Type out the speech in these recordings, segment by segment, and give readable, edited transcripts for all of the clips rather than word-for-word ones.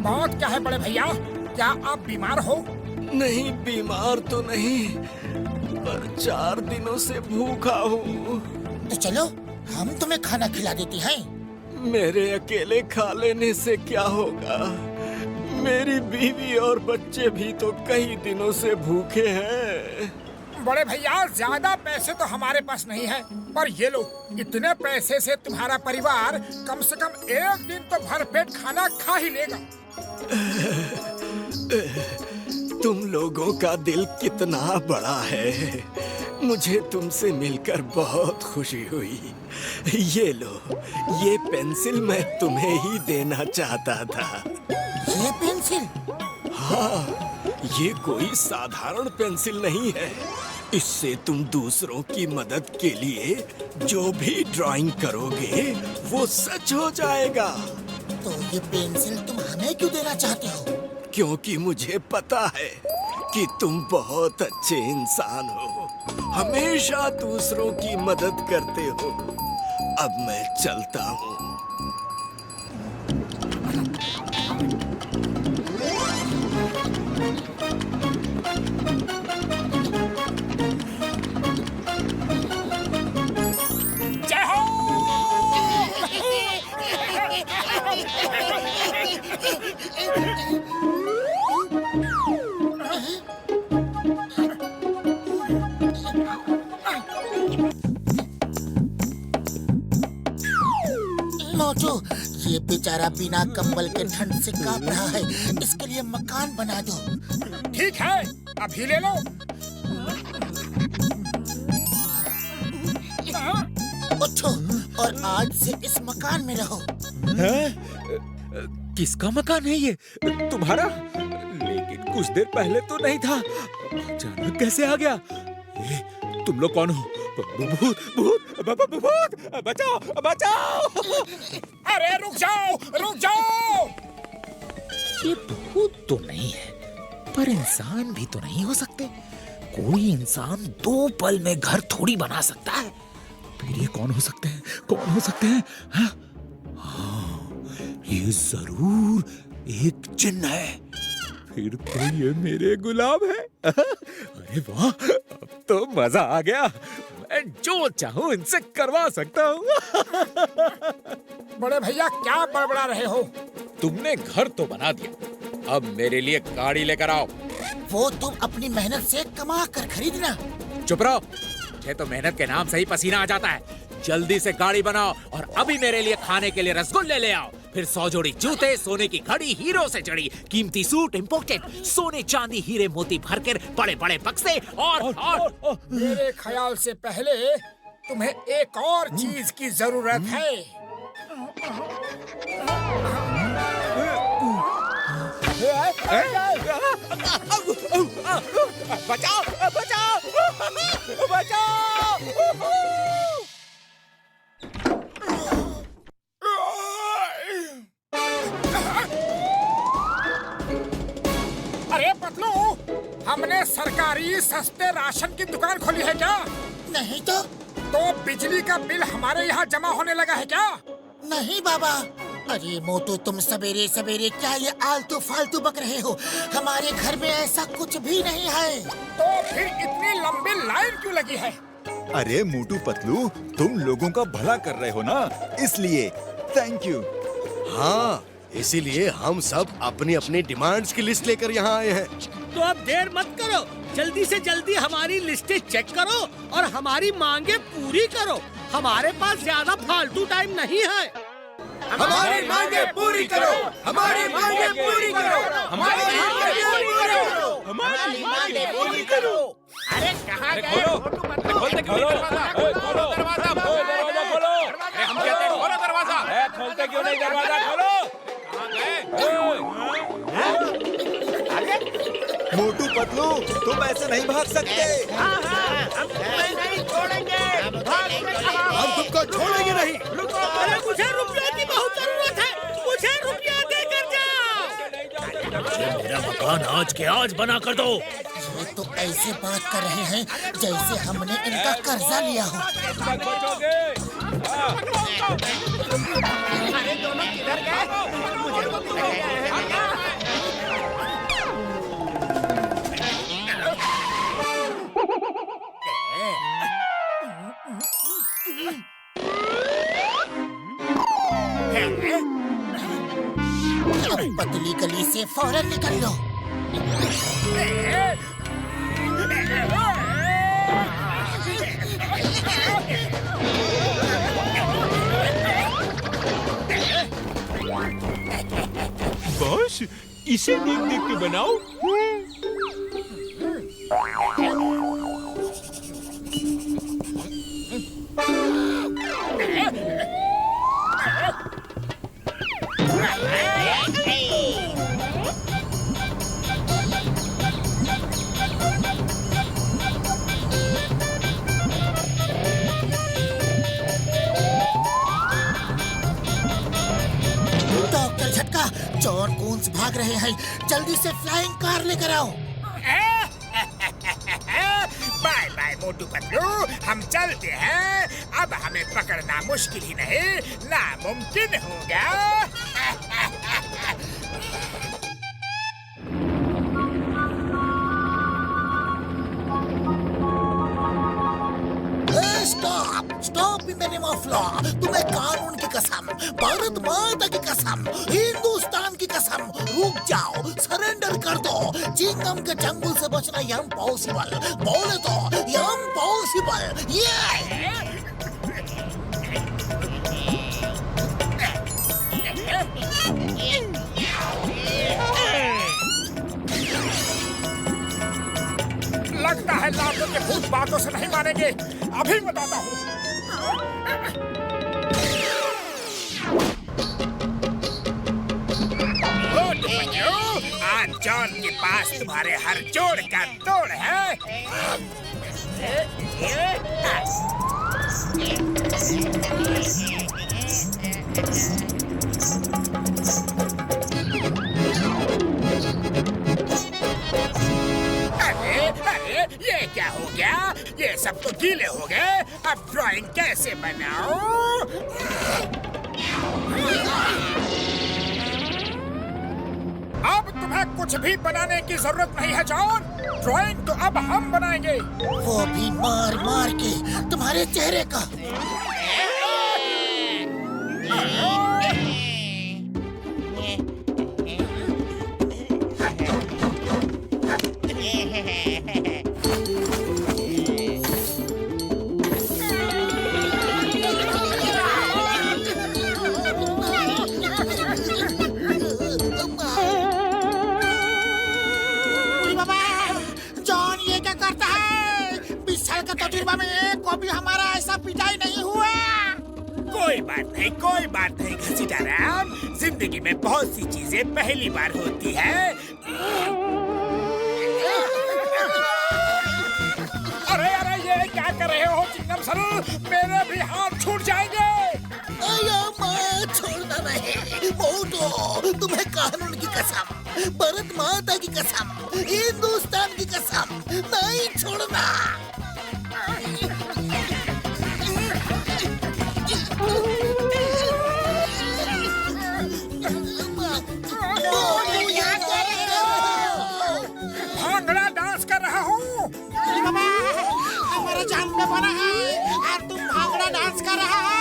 बात क्या है बड़े भैया? क्या आप बीमार हो? नहीं, बीमार तो नहीं, पर 4 दिनों से भूखा हूँ। तो चलो हम तुम्हें खाना खिला देते हैं। मेरे अकेले खा लेने से क्या होगा? मेरी बीवी और बच्चे भी तो कई दिनों से भूखे हैं। बड़े भैया, ज्यादा पैसे तो हमारे पास नहीं है, पर ये लो, इतने पैसे से तुम्हारा परिवार कम से कम 1 दिन तो भरपेट खाना खा ही लेगा। तुम लोगों का दिल कितना बड़ा है। मुझे तुमसे मिलकर बहुत खुशी हुई। ये लो, ये पेंसिल मैं तुम्हें ही देना चाहता था। ये पेंसिल? हाँ, ये कोई साधारण पेंसिल नहीं है। इससे तुम दूसरों की मदद के लिए जो भी ड्राइंग करोगे वो सच हो जाएगा। तो ये पेंसिल तुम हमें क्यों देना चाहते हो? क्योंकि मुझे पता है कि तुम बहुत अच्छे इंसान हो, हमेशा दूसरों की मदद करते हो। अब मैं चलता हूँ। जय हो! नोचो, ये बेचारा बिना कंबल के ठंड से कांप रहा है। इसके लिए मकान बना दो। ठीक है, अभी ले लो। उठो और आज से इस मकान में रहो। किसका मकान है ये? तुम्हारा? लेकिन कुछ देर पहले तो नहीं था, अचानक कैसे आ गया? ये, तुम लोग कौन हो? भूत, भूत, भूत, बचाओ, बचाओ! अरे रुक जाओ, रुक जाओ! ये भूत तो नहीं है, पर इंसान भी तो नहीं हो सकते। कोई इंसान 2 पल में घर थोड़ी बना सकता है। फिर ये कौन हो सकते हैं? कौन हो सकते हैं? हाँ, ये जरूर एक जिन्न है। फिर तो ये मेरे गुलाब है। अरे वाह, अब तो मजा आ गया। मैं जो चाहूं इनसे करवा सकता हूँ। बड़े भैया, क्या बड़बड़ा रहे हो? तुमने घर तो बना दिया, अब मेरे लिए गाड़ी लेकर आओ। वो तुम अपनी मेहनत से कमा कर खरीदना। चुप रहो, मुझे तो मेहनत के नाम से ही पसीना आ जाता है। जल्दी से गाड़ी बनाओ और अभी मेरे लिए खाने के लिए रसगुल्ले ले आओ। फिर 100 जोड़ी जूते, सोने की घड़ी, हीरो से जड़ी, कीमती सूट इंपोर्टेड, सोने चांदी हीरे मोती भरकर बड़े बड़े बक्से और मेरे ख्याल से पहले तुम्हें एक और चीज की जरूरत है। बचाओ, बचाओ, बचाओ! अरे पतलू, हमने सरकारी सस्ते राशन की दुकान खोली है क्या? नहीं तो बिजली का बिल हमारे यहाँ जमा होने लगा है क्या? नहीं बाबा। अरे मोटू, तुम सवेरे सवेरे क्या ये आलतू फालतू बक रहे हो? हमारे घर में ऐसा कुछ भी नहीं है। तो फिर इतनी लंबी लाइन क्यों लगी है? अरे मोटू पतलू, तुम लोगों का भला कर रहे हो ना, इसलिए थैंक यू। हाँ, इसीलिए हम सब अपनी अपनी डिमांड्स की लिस्ट लेकर यहाँ आए हैं। तो अब देर मत करो, जल्दी से जल्दी हमारी लिस्टें चेक करो और हमारी मांगे पूरी करो। हमारे पास ज्यादा फालतू टाइम नहीं है। हमारी मांगे पूरी करो, हमारी मांगे पूरी करो, हमारी मांगे पूरी करो, हमारी मांगे पूरी करो। अरे कहाँ गए? खोलो दरवाजा, खोलो दरवाजा, खोलो! अरे हम कहते हैं खोलो दरवाजा। खोलते क्यों नहीं दरवाजा? खोलो! मोटू पतलू, तुम ऐसे नहीं भाग सकते। हम तुम्हें नहीं छोड़ेंगे। हम तुमको छोड़ेंगे नहीं। अरे मुझे रुपयों की बहुत जरूरत है, मुझे रुपया देकर जाओ। मेरा मकान आज के आज बना कर दो। ये तो ऐसे बात कर रहे हैं जैसे हमने इनका कर्जा लिया हो। अरे दोनों किधर गए? पतली गली से फौरन निकल लो। बॉस, इसे देख देख के बनाओ। डॉक्टर झटका, जॉन कून्स भाग रहे हैं, जल्दी से फ्लाइंग कार लेकर आओ। बाय बाय मोटू पतलू, हम चलते हैं। अब हमें पकड़ना मुश्किल ही नहीं, नामुमकिन होगा। Stop stop in the name of law. तुम्हें कानून की कसम, भारत माता की कसम, हिंदुस्तान की कसम, रुक जाओ, सरेंडर कर दो। चिंगम के जंगल से बचना इम्पॉसिबल, बोले तो इम्पॉसिबल। ये लगता है लातों के भूत बातों से नहीं मानेंगे। अभी बताता हूँ। मोटू पतलू, आज जॉन के पास तुम्हारे हर जोड़ का तोड़ है। अरे ये क्या हो गया? ये सब तो गीले हो गए। अब ड्राइंग कैसे बनाऊं? अब तुम्हें कुछ भी बनाने की जरूरत नहीं है जॉन। ड्राइंग तो अब हम बनाएंगे। वो भी मार मार के तुम्हारे चेहरे का। जॉन ये क्या करता है? 20 साल का तजुर्बा में एक को भी हमारा ऐसा पिटाई नहीं हुआ। कोई बात नहीं घसीटाराम। जिंदगी में बहुत सी चीजें पहली बार होती है। अरे अरे ये क्या कर रहे हो चिंगम सर? मेरे भी हाथ छूट जाएंगे। अया माँ, छोड़ना नहीं। मोटो, तुम्हें कानून की कसम, भारत माता की कसम, हिंदुस्तान की कसम, नहीं छोड़ना। भांगड़ा डांस कर रहा हूँ। हमारा जान में बना है और तुम भांगड़ा डांस कर रहा है।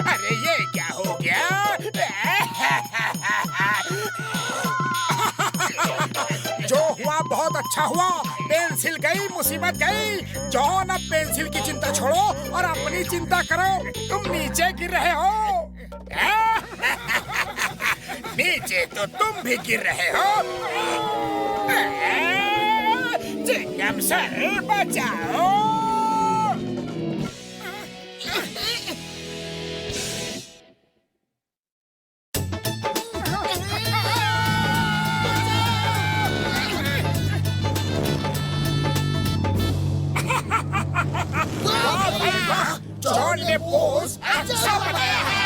अरे ये क्या हो गया? जो हुआ बहुत अच्छा हुआ। पेंसिल गई, मुसीबत गई। जॉन, अब पेंसिल की चिंता छोड़ो और अपनी चिंता करो। तुम नीचे गिर रहे हो। नीचे तो तुम भी गिर रहे हो। चिंगम सर बचाओ।